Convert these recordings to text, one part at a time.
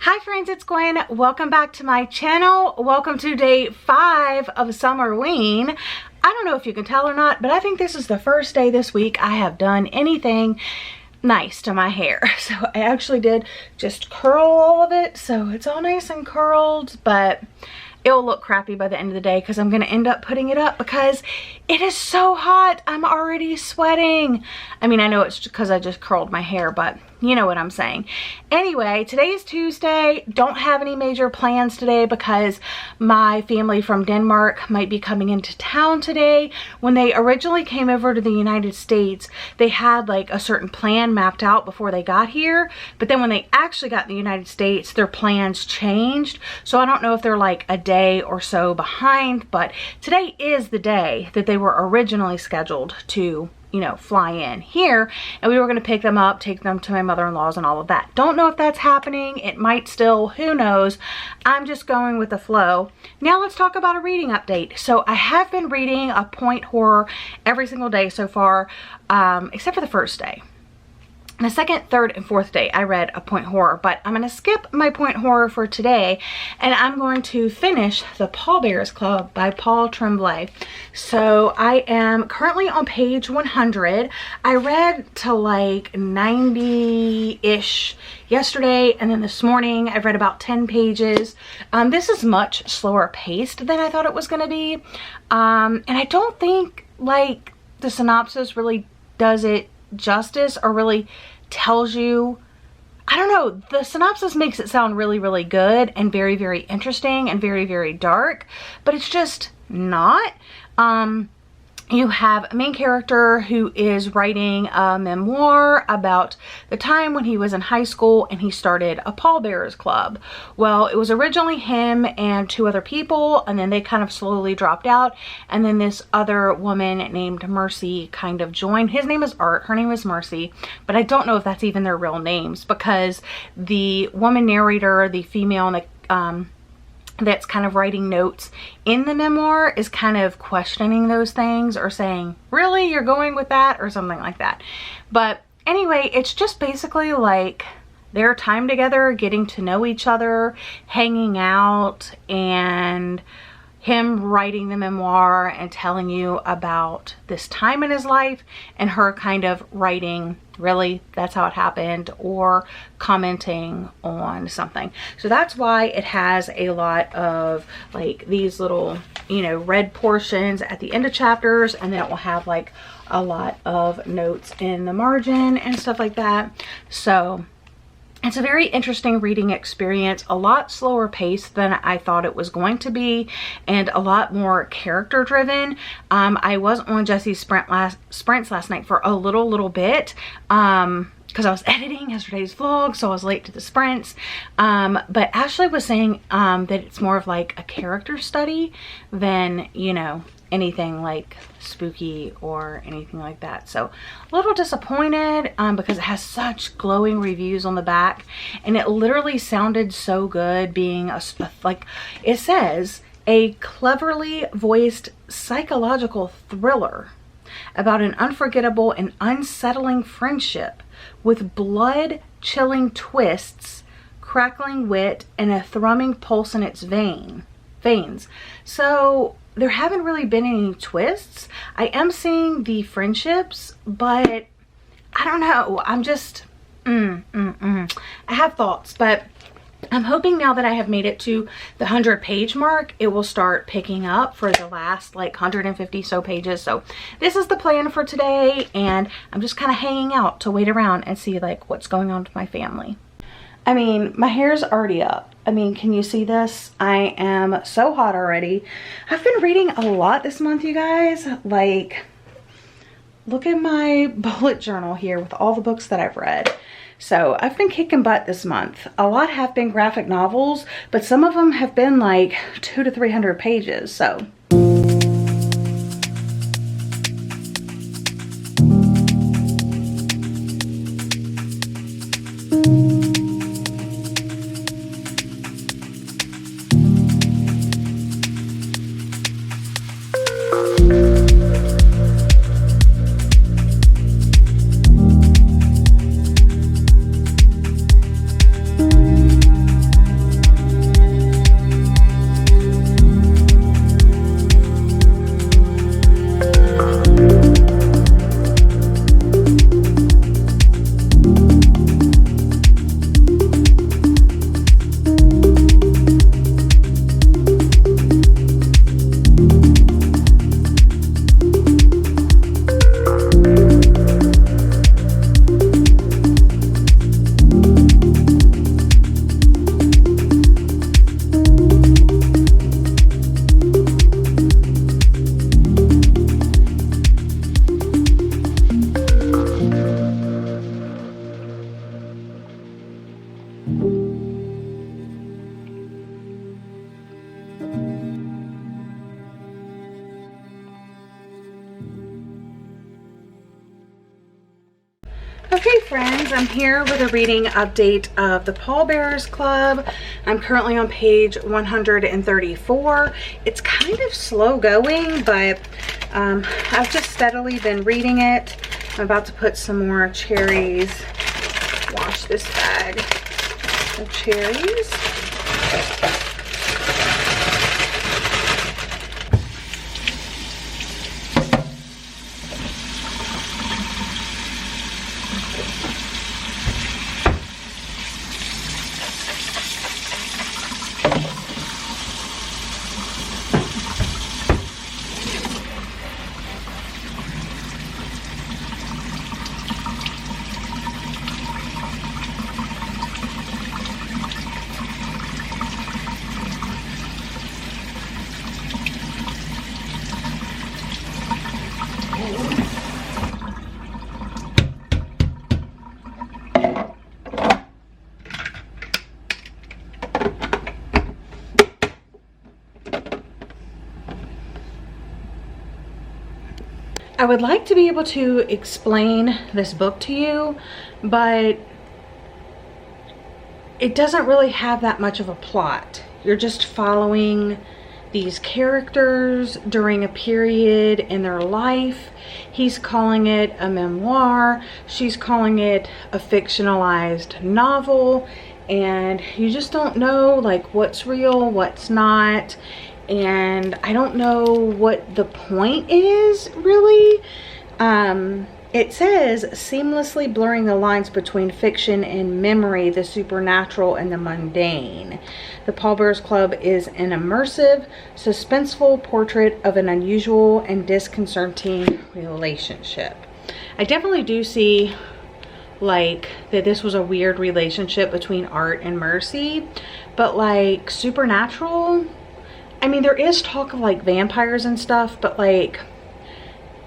Hi friends, it's Gwen. Welcome back to my channel. Welcome to day 5 of Summerween. I don't know if you can tell or not, but I think this is the first day this week I have done anything nice to my hair. So I actually did just curl all of it, so it's all nice and curled, but it'll look crappy by the end of the day because I'm going to end up putting it up because it is so hot. I'm already sweating. I mean, I know it's because I just curled my hair, but you know what I'm saying. Anyway, today is Tuesday. Don't have any major plans today because my family from Denmark might be coming into town today. When they originally came over to the United States, they had like a certain plan mapped out before they got here. But then when they actually got in the United States, their plans changed. So I don't know if they're like a day or so behind, but today is the day that they were originally scheduled to, you know, fly in here, and we were going to pick them up, take them to my mother-in-law's and all of that. Don't know if that's happening. It might still, who knows. I'm just going with the flow. Now let's talk about a reading update. So I have been reading a point horror every single day so far, except for the first day. The second, third, and fourth day I read a point horror, but I'm going to skip my point horror for today, and I'm going to finish the Pallbearers Club by Paul Tremblay. So I am currently on page 100. I read to like 90-ish yesterday, and then this morning I've read about 10 pages. This is much slower paced than I thought it was going to be, and I don't think like the synopsis really does it justice or really tells you, I don't know, the synopsis makes it sound really good and very interesting and very dark, but it's just not. You have a main character who is writing a memoir about the time when he was in high school and he started a Pallbearers Club. Well, it was originally him and 2 other people, and then they kind of slowly dropped out, and then this other woman named Mercy kind of joined. His name is Art, her name is Mercy, but I don't know if that's even their real names because the woman narrator, the female, and that's kind of writing notes in the memoir is kind of questioning those things or saying, really, you're going with that, or something like that. But anyway, it's just basically like their time together, getting to know each other, hanging out, and him writing the memoir and telling you about this time in his life, and her kind of writing, really, that's how it happened, or commenting on something. So that's why it has a lot of like these little, you know, red portions at the end of chapters, and then it will have like a lot of notes in the margin and stuff like that. So it's a very interesting reading experience, a lot slower paced than I thought it was going to be, and a lot more character driven. I was on Jesse's sprints last night for a little bit because I was editing yesterday's vlog, so I was late to the sprints. But Ashley was saying that it's more of like a character study than, you know, anything like spooky or anything like that. So a little disappointed because it has such glowing reviews on the back, and it literally sounded so good being like it says, a cleverly voiced psychological thriller about an unforgettable and unsettling friendship with blood-chilling twists, crackling wit, and a thrumming pulse in its veins. So there haven't really been any twists. I am seeing the friendships, but I don't know. I'm just, I have thoughts, but I'm hoping now that I have made it to the 100-page mark, it will start picking up for the last like 150 so pages. So this is the plan for today, and I'm just kind of hanging out to wait around and see like what's going on with my family. I mean, my hair's already up. I mean, can you see this? I am so hot already. I've been reading a lot this month, you guys. Like, look at my bullet journal here with all the books that I've read. So I've been kicking butt this month. A lot have been graphic novels, but some of them have been like 200 to 300 pages. So Okay friends, I'm here with a reading update of the Pallbearers Club. I'm currently on page 134. It's kind of slow going, but I've just steadily been reading it. I'm about to put some more cherries, wash this bag of cherries. I would like to be able to explain this book to you, but it doesn't really have that much of a plot. You're just following these characters during a period in their life. He's calling it a memoir. She's calling it a fictionalized novel. And you just don't know like what's real, what's not. And I don't know what the point is really. It says seamlessly blurring the lines between fiction and memory, the supernatural and the mundane. The Pallbearers Club is an immersive, suspenseful portrait of an unusual and disconcerting relationship. I definitely do see like that this was a weird relationship between Art and Mercy, but like supernatural, I mean, there is talk of like vampires and stuff, but like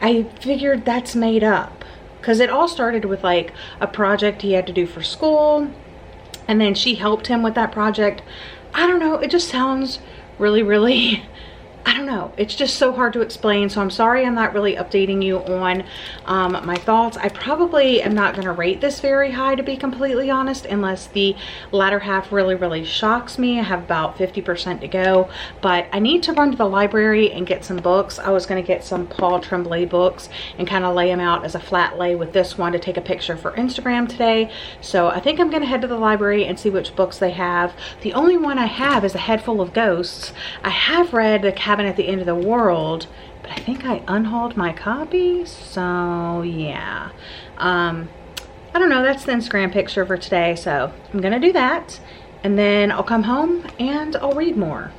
I figured that's made up because it all started with like a project he had to do for school, and then she helped him with that project. I don't know, it just sounds really I don't know, it's just so hard to explain, so I'm sorry I'm not really updating you on my thoughts. I probably am not going to rate this very high, to be completely honest, unless the latter half really shocks me. I have about 50% to go, but I need to run to the library and get some books. I was going to get some Paul Tremblay books and kind of lay them out as a flat lay with this one to take a picture for Instagram today, so I think I'm going to head to the library and see which books they have. The only one I have is A Head Full of Ghosts. I have read The Cabin at the End of the World, but I think I unhauled my copy, so yeah. I don't know, that's the Instagram picture for today, so I'm gonna do that, and then I'll come home and I'll read more.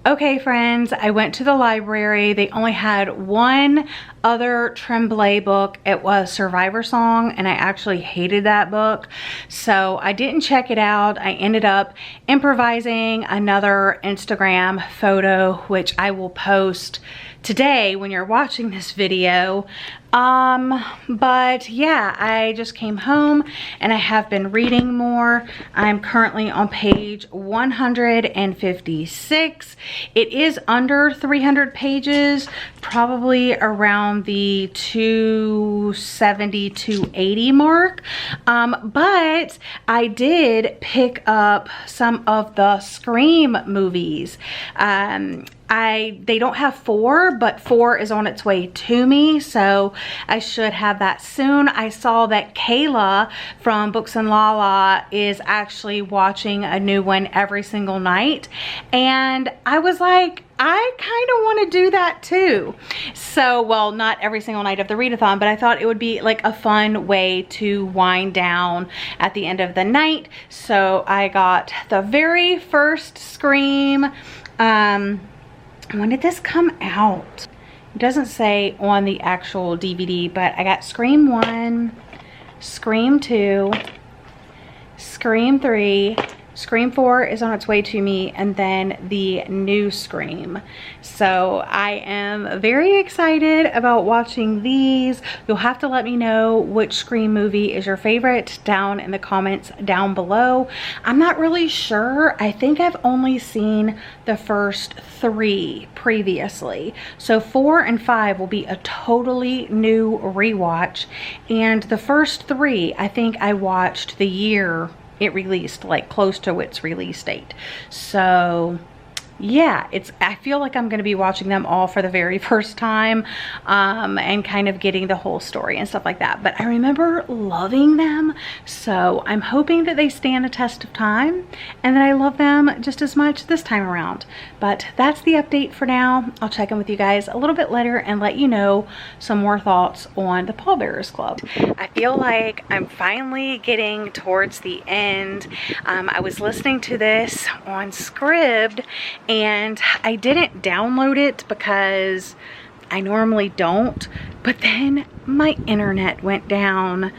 Okay friends, I went to the library. They only had one other Tremblay book. It was Survivor Song, and I actually hated that book, so I didn't check it out. I ended up improvising another Instagram photo, which I will post today when you're watching this video. But yeah, I just came home and I have been reading more. I'm currently on page 156. It is under 300 pages, probably around the 270, 280 mark. But I did pick up some of the Scream movies. They don't have 4, but 4 is on its way to me, so I should have that soon. I saw that Kayla from Books and Lala is actually watching a new one every single night, and I was like, I kind of want to do that too. So, well, not every single night of the readathon, but I thought it would be like a fun way to wind down at the end of the night. So I got the very first Scream. When did this come out? It doesn't say on the actual DVD, but I got Scream 1, Scream 2, Scream 3, Scream 4 is on its way to me, and then the new Scream. So I am very excited about watching these. You'll have to let me know which Scream movie is your favorite down in the comments down below. I'm not really sure. I think I've only seen the first 3 previously. So 4 and 5 will be a totally new rewatch. And the first 3, I think I watched the year it released, like close to its release date. So yeah, I feel like I'm going to be watching them all for the very first time, and kind of getting the whole story and stuff like that. But I remember loving them, so I'm hoping that they stand the test of time and that I love them just as much this time around. But that's the update for now. I'll check in with you guys a little bit later and let you know some more thoughts on the Pallbearers Club. I feel like I'm finally getting towards the end. I was listening to this on Scribd, and I didn't download it because I normally don't, but then my internet went down,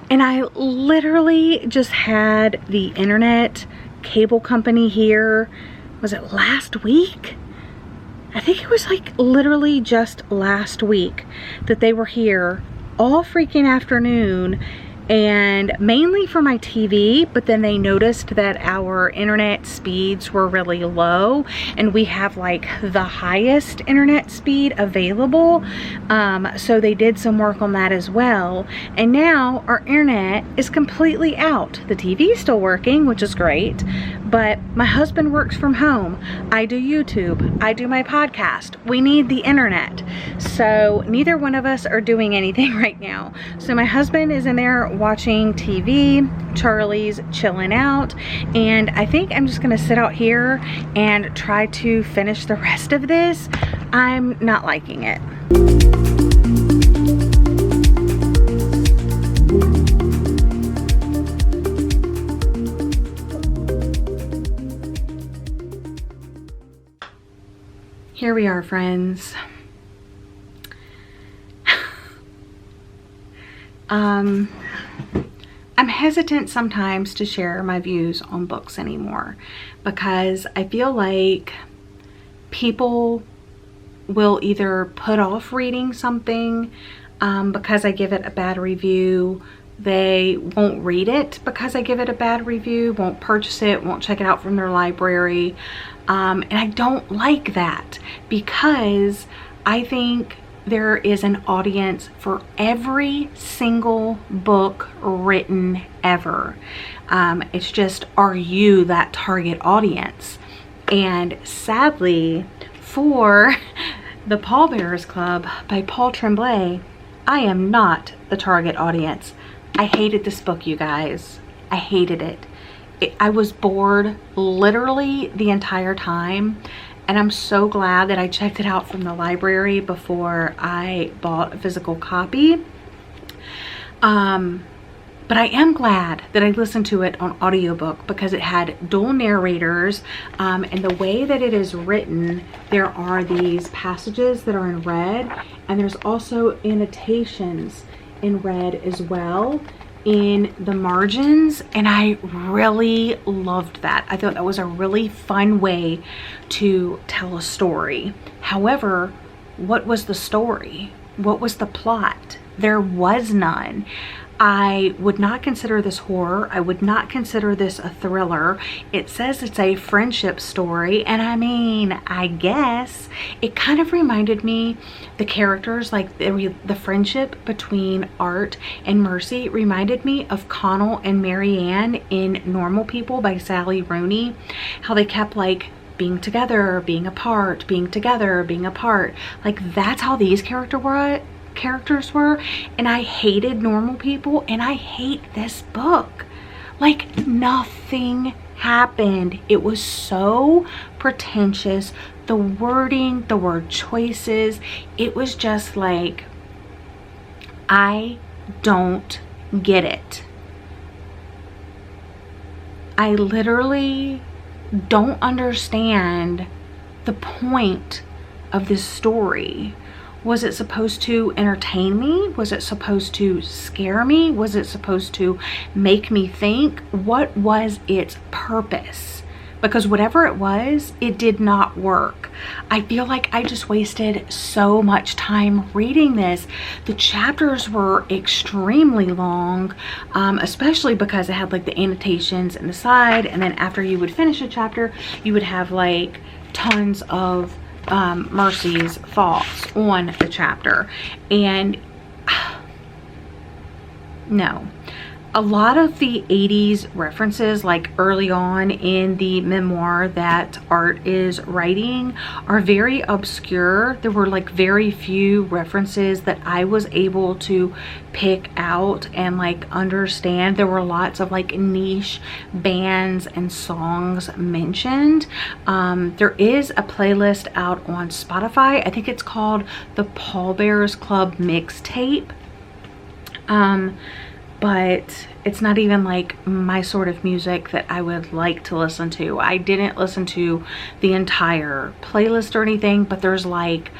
and I literally just had the internet cable company here. Was it last week? I think it was like literally just last week that they were here all freaking afternoon, and mainly for my TV, but then they noticed that our internet speeds were really low, and we have like the highest internet speed available. So they did some work on that as well, and now our internet is completely out. The TV is still working, which is great, but my husband works from home. I do YouTube, I do my podcast. We need the internet. So neither one of us are doing anything right now. So my husband is in there watching TV, Charlie's chilling out, and I think I'm just gonna sit out here and try to finish the rest of this. I'm not liking it. Here we are, friends. I'm hesitant sometimes to share my views on books anymore, because I feel like people will either put off reading something because I give it a bad review. They won't read it because I give it a bad review, won't purchase it, won't check it out from their library. And I don't like that, because I think there is an audience for every single book written ever. It's just, are you that target audience? And sadly, for the Pallbearers Club by Paul Tremblay, I am not the target audience. I hated this book, you guys. I hated it. I was bored literally the entire time. And I'm so glad that I checked it out from the library before I bought a physical copy. But I am glad that I listened to it on audiobook, because it had dual narrators, and the way that it is written, there are these passages that are in red, and there's also annotations in red as well in the margins, and I really loved that. I thought that was a really fun way to tell a story. However, what was the story? What was the plot? There was none. I would not consider this horror. I would not consider this a thriller. It says it's a friendship story, and I mean, I guess it kind of reminded me, the characters, like the friendship between Art and Mercy reminded me of Connell and Marianne in Normal People by Sally Rooney. How they kept like being together, being apart, being together, being apart. Like that's how these characters were. And I hated Normal People, and I hate this book. Like nothing happened. It was so pretentious. The wording, the word choices, it was just like, I don't get it. I literally don't understand the point of this story. Was it supposed to entertain me? Was it supposed to scare me? Was it supposed to make me think? What was its purpose? Because whatever it was, it did not work. I feel like I just wasted so much time reading this. The chapters were extremely long, especially because it had like the annotations in the side, and then after you would finish a chapter, you would have like tons of Mercy's thoughts on the chapter. And no. A lot of the 80s references, like early on in the memoir that Art is writing, are very obscure. There were like very few references that I was able to pick out and like understand. There were lots of like niche bands and songs mentioned. There is a playlist out on Spotify. I think it's called the Pallbearers Club mixtape. But it's not even like my sort of music that I would like to listen to. I didn't listen to the entire playlist or anything, but there's like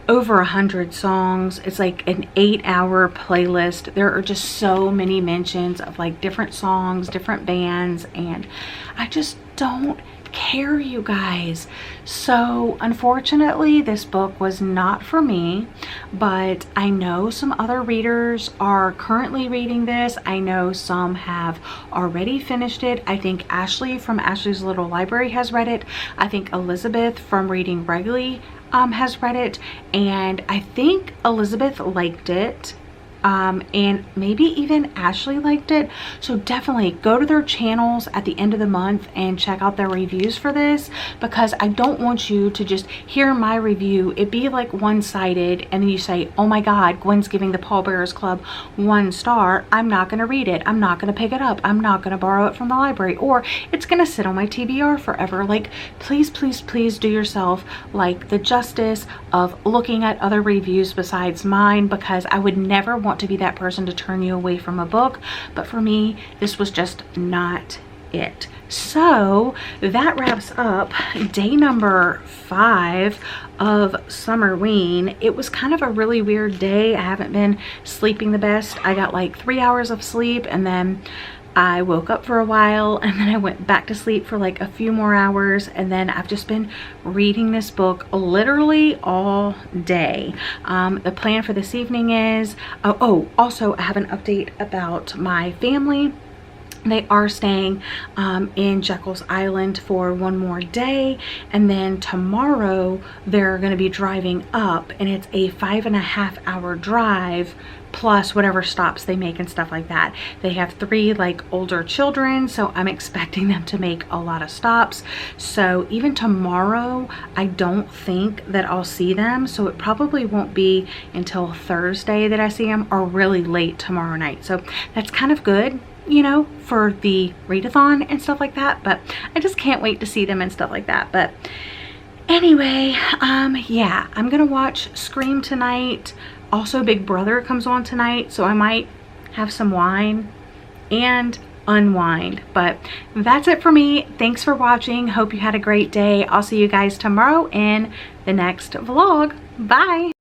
over 100 songs. It's like an 8-hour playlist. There are just so many mentions of like different songs, different bands, and I just don't care, you guys. So unfortunately, this book was not for me, but I know some other readers are currently reading this. I know some have already finished it. I think Ashley from Ashley's Little Library has read it. I think Elizabeth from Reading Regularly has read it, and I think Elizabeth liked it. And maybe even Ashley liked it. So definitely go to their channels at the end of the month and check out their reviews for this, because I don't want you to just hear my review, it be like one-sided, and then you say, oh my god, Gwen's giving the Pallbearers Club 1 star. I'm not going to read it. I'm not going to pick it up. I'm not going to borrow it from the library, or it's going to sit on my TBR forever. Like, please, please, please do yourself like the justice of looking at other reviews besides mine, because I would never want to be that person to turn you away from a book. But for me, this was just not it. So that wraps up day number 5 of Summerween. It was kind of a really weird day. I haven't been sleeping the best. I got like 3 hours of sleep, and then I woke up for a while, and then I went back to sleep for like a few more hours, and then I've just been reading this book literally all day. The plan for this evening is, also I have an update about my family. They are staying in Jekyll's Island for 1 more day, and then tomorrow they're going to be driving up, and it's a 5.5-hour drive plus whatever stops they make and stuff like that. They have 3 like older children, so I'm expecting them to make a lot of stops. So even tomorrow, I don't think that I'll see them. So it probably won't be until Thursday that I see them, or really late tomorrow night. So that's kind of good, you know, for the readathon and stuff like that. But I just can't wait to see them and stuff like that. But anyway, yeah, I'm gonna watch Scream tonight. Also, Big Brother comes on tonight, so I might have some wine and unwind. But that's it for me. Thanks for watching. Hope you had a great day. I'll see you guys tomorrow in the next vlog. Bye.